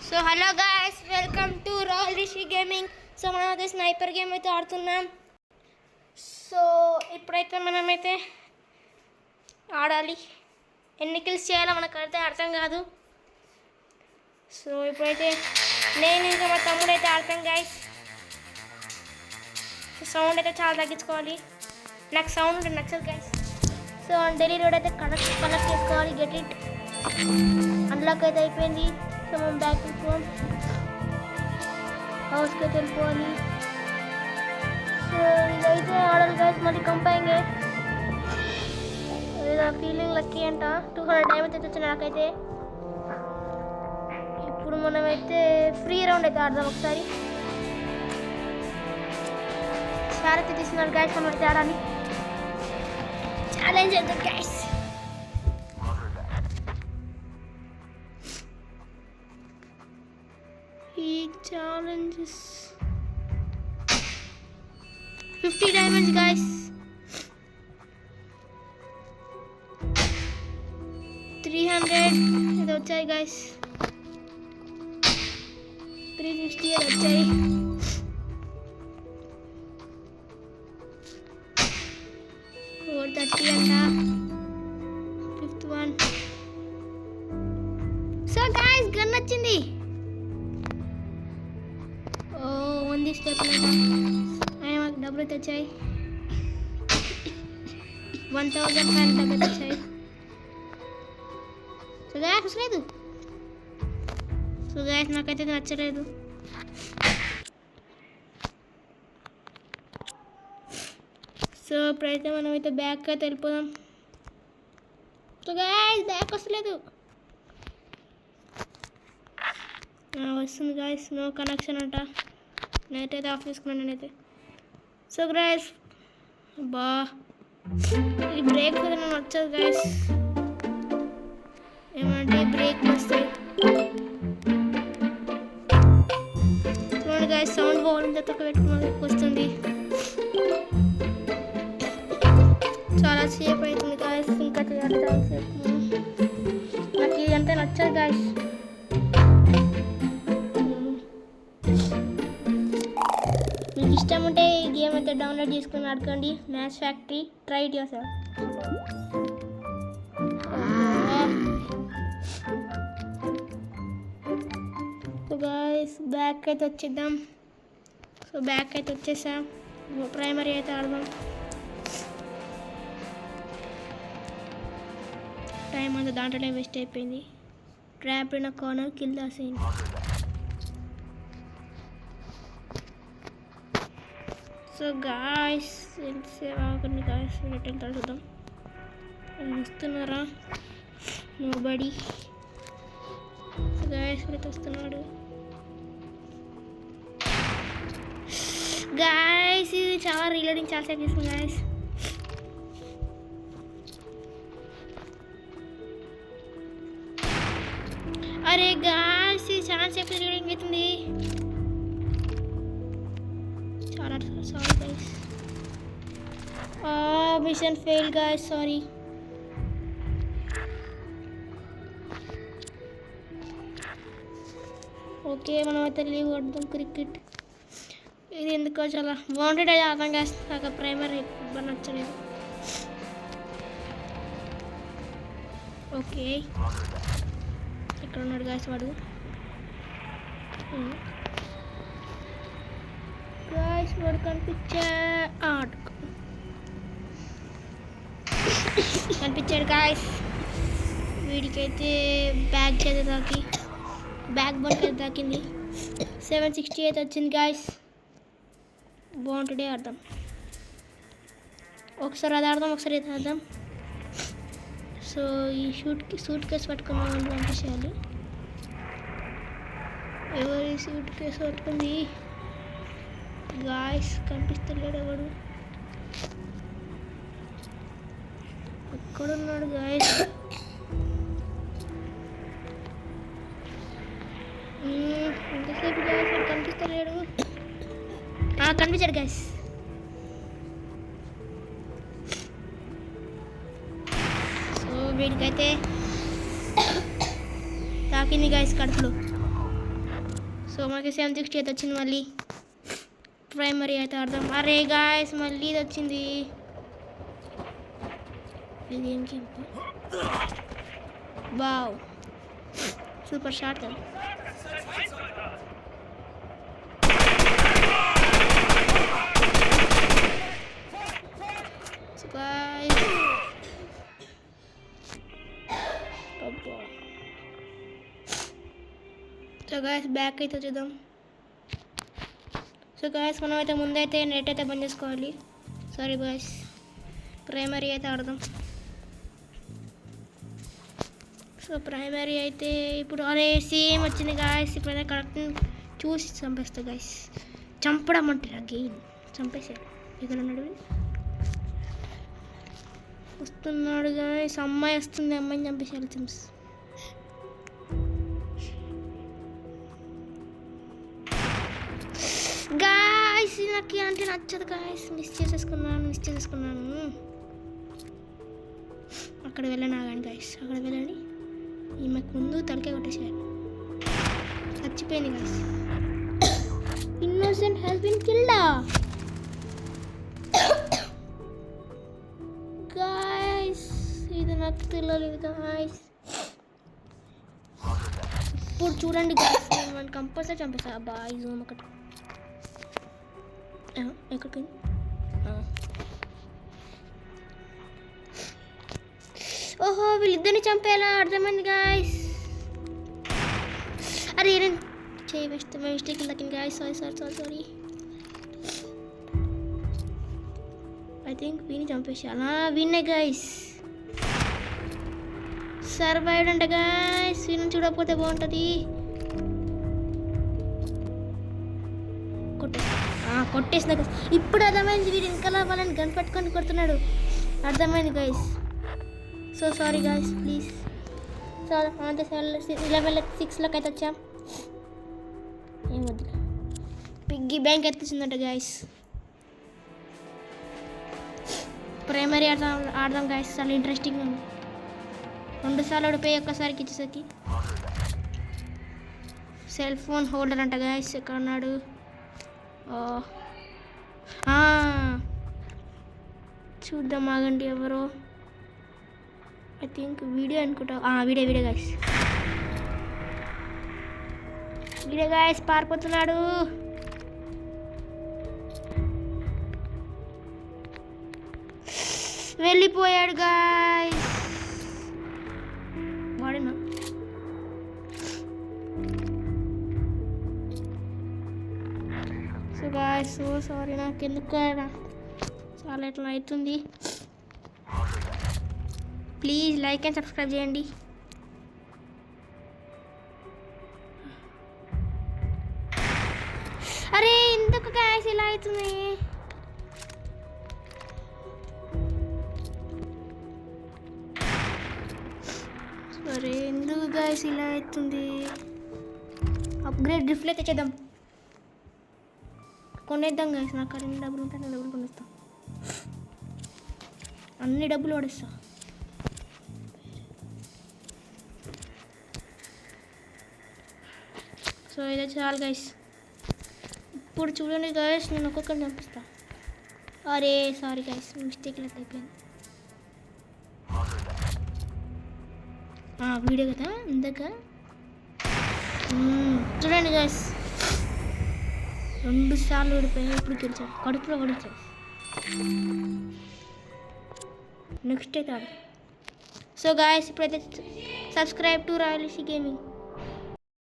So hello guys, welcome to royal Rishi gaming. So మనమైతే sniper game అయితే ఆడుతున్నాం. So ఇప్పుడైతే మనమైతే ఆడాలి. ఎన్ని కిల్స్ చేయాలో మనకైతే అర్థం కాదు. సో ఇప్పుడైతే నేను ఇంకా మా తమ్ముడు అయితే ఆడతాం గాయ్స్. సౌండ్ అయితే చాలా తగ్గించుకోవాలి. నాకు సౌండ్ నచ్చదు గాయ్స్. సో డైలీ రోడ్ అయితే కనెక్ట్ చేసుకోవాలి. గెట్ ఇట్ అన్లాక్ అయితే అయిపోయింది. సో మనం బ్యాక్ వెళ్ళిపోం, హౌస్కి అయితే వెళ్ళిపోవాలి. సో ఇదైతే ఆడాలి గాయస్. మళ్ళీ కంపైంగ్ ఏదో ఫీలింగ్ లక్కీ అంట. 200 డైమండ్స్ అయితే వచ్చింది నాకైతే. ఇప్పుడు మనమైతే ఫ్రీ రౌండ్ అయితే ఆడదాం ఒకసారి. సార్ అయితే తీసుకున్నాను గాయస్, మనం అయితే ఆడాలి. ఛాలెంజ్ అయితే గాయస్. ఈ ఛాలెంజెస్ 50 డైమండ్స్ గాయస్. 300 ఇది వచ్చాయి గాయస్. 360 అది వచ్చాయి. 430 అంట. 5th one. So guys gun వచ్చింది. ఉంది స్టెప్ అయినా మాకు డబ్బులు అయితే వచ్చాయి. 1500 డబ్బులు వచ్చాయి. సో గాయస్ వస్తలేదు. సో గాయస్ నాకైతే నచ్చలేదు. సో ఇప్పుడైతే మనం అయితే బ్యాక్ అయితే వెళ్ళిపోదాం. సో గాయస్ బ్యాక్ వస్తలేదు. వస్తుంది గాయస్. నో కనెక్షన్ అంట. నెట్ అయితే ఆఫ్ చేసుకున్నాను నేనైతే. సో గాయస్ బా ఈ బ్రేక్ అయితే నాకు నచ్చదు గాయస్. ఏమంటే బ్రేక్ వస్తాయి చూడండి గాయస్. సౌండ్ బాగుంది తక్కువ పెట్టుకుని వస్తుంది. చాలా సేపు అవుతుంది గాయస్. ఇంకా చేయాలి చాలా సేపు. నాకు ఇదంతా నచ్చదు గాయస్. మీకు ఇష్టం ఉంటే ఈ గేమ్ అయితే డౌన్లోడ్ చేసుకుని ఆడుకోండి. Match factory. Try it yourself. So guys back అయితే వచ్చేద్దాం. సో బ్యాక్ అయితే వచ్చేసాం. ప్రైమరీ అయితే ఆడదాం. టైం అంతా దాంట్లోనే వేస్ట్ అయిపోయింది. Trap in corner kill the scene. So guys ఎంతసేపు గాయస్ ఎట్లా చూద్దాం. వస్తున్నారా? నోబడి. సో గాయస్ అయితే వస్తున్నాడు గాయస్. ఇది చాలా రీలోడింగ్ చాలా సేపు చేస్తుంది గాయస్. అరే గాయస్ ఇది చాలా సేపు రీలోడింగ్ అవుతుంది. Sorry guys. Machine fail guys, sorry. Okay మనం అయితే లీవ్ కొడదాం. క్రికెట్ ఇది ఎందుకో చాలా బాగుంటుంది ఆడదాం గైస్. నాకు ప్రైమరీ బాగా నచ్చలేదు. ఓకే ఇక్కడ ఉన్నాడు గైస్ వాడు. గాయ్స్ వాడు కనిపించాడు గాయ్స్. వీడికైతే బ్యాగ్ చేత తాకి బ్యాక్ బోన్ అయితే తాకింది. 760 అయితే వచ్చింది గాయ్స్. బాగుంటుండే ఆడదాం. ఒకసారి అది ఆడదాం, ఒకసారి ఇది ఆడదాం. సో ఈ సూట్ కేసు పట్టుకున్న వాళ్ళు పంపించేయాలి. ఎవరి సూట్ కేసు పట్టుకుంది గాయస్? కనిపిస్తలేడు ఎవడు. ఎక్కడున్నాడు గాయస్? ఎంతసేపు గాయస్ కనిపిస్తలేడు. కనిపించాడు గాయస్. సో వీడికైతే తాకింది గాయస్ కడుపులో. సో మనకి 760 అయితే వచ్చింది మళ్ళీ. ప్రైమరీ అయితే అర్థం. అరే గాయస్ మళ్ళీ ఇది వచ్చింది. ఇది ఏం game? Wow, super shot. So guys back అయితే చూద్దాం. సో గాయస్ మనం అయితే ముందైతే నెట్ అయితే బంద్ చేసుకోవాలి. సారీ గాయస్, ప్రైమరీ అయితే ఆడదాం. సో ప్రైమరీ అయితే ఇప్పుడు అరే సేమ్ వచ్చింది గాయస్. ఇప్పుడైతే కరెక్ట్ చూసి చంపేస్తా గాయస్. చంపడం అంటే గెయిన్ చంపేసాడు. ఇక్కడ ఉన్నాడు, వస్తున్నాడు గాయస్. అమ్మాయి వస్తుంది, అమ్మాయిని చంపేసాడు సిమ్స్. గాయస్ నాకు అంటే నచ్చదు గాయస్. మిస్ చేసేసుకున్నాను. అక్కడ వెళ్ళండి, ఆగండి గాయస్, అక్కడ వెళ్ళండి. ఈమెకు ముందు తలకే కొట్టేసారు, చచ్చిపోయింది guys. Innocent has been killed guys. ఇది నాకు తెలియలేదు గాయస్. ఇప్పుడు చూడండి గాయస్, నేను కంపల్సరీ చంపేస్తా. అబ్బా ఈ జూమ్ ఒకటి ఎక్కడికి. ఓహో వీళ్ళిద్దరిని చంపేలా అర్థమైంది గాయస్. అరే నేను మిస్టేక్ లకింగ్ గాయస్. సారీ. ఐ థింక్ వీని చంపేసాను. వీనే గాయస్. సర్వైవ్డ్ అంట గాయస్. వీళ్ళని చూడకపోతే బాగుంటుంది. కొట్టేసిన గైస్. ఇప్పుడు అర్థమైంది, వీడు ఇంకా వాళ్ళని గన్ పట్టుకొని కొడుతున్నాడు. అర్థమైంది guys. So sorry guys, please. So అంతే 11:06 అయితే వచ్చాం. ఏం వద్దు, పిగ్గీ బ్యాంక్ ఎత్తుకుందంట గైస్. ప్రైమరీ ఆడదాం గైస్, చాలా ఇంట్రెస్టింగ్ ఉంది. 2 సార్లు ఓడిపోయి ఒక్కసారికి ఇచ్చేసరికి. సెల్ ఫోన్ హోల్డర్ అంట గైస్. ఎక్కడ ఉన్నాడు? చూద్దాం, ఆగండి. ఎవరో ఐ థింక్ వీడియో అనుకుంటా. Video guys. పారిపోతున్నాడు. వెళ్ళిపోయాడు గాయస్. వాడేనా? So guys, so sorry. నాకు ఎందుకు చాలా ఇట్లా అవుతుంది. ప్లీజ్ లైక్ అండ్ సబ్స్క్రైబ్ చేయండి. అరే ఎందుకు గాయస్ ఇలా అవుతుంది? సరే ఎందుకు గాయస్ ఇలా అవుతుంది? అప్గ్రేడ్ రిఫ్లెక్ట్ చేద్దాం, కొనేద్దాం గాయస్. నాకు అన్ని డబ్బులు ఉంటాయి, నేను డబ్బులు కొనేస్తా. అన్ని డబ్బులు పడేస్తా. సో ఇదే చాలు గైస్. ఇప్పుడు చూడండి గైస్, నేను ఒక్కొక్కరిని చంపిస్తా. అరే సారీ గైస్, మిస్టేక్ లెక్క అయిపోయింది. వీడియో కదా ఇందాక. చూడండి గైస్, 2 సార్లు ఓడిపోయి ఇప్పుడు గెలిచాడు. కడుపులో ఓడించాడు. నెక్స్ట్ అయితే ఆడు. సో గాయస్, ఇప్పుడైతే subscribe to royal Rishi gaming.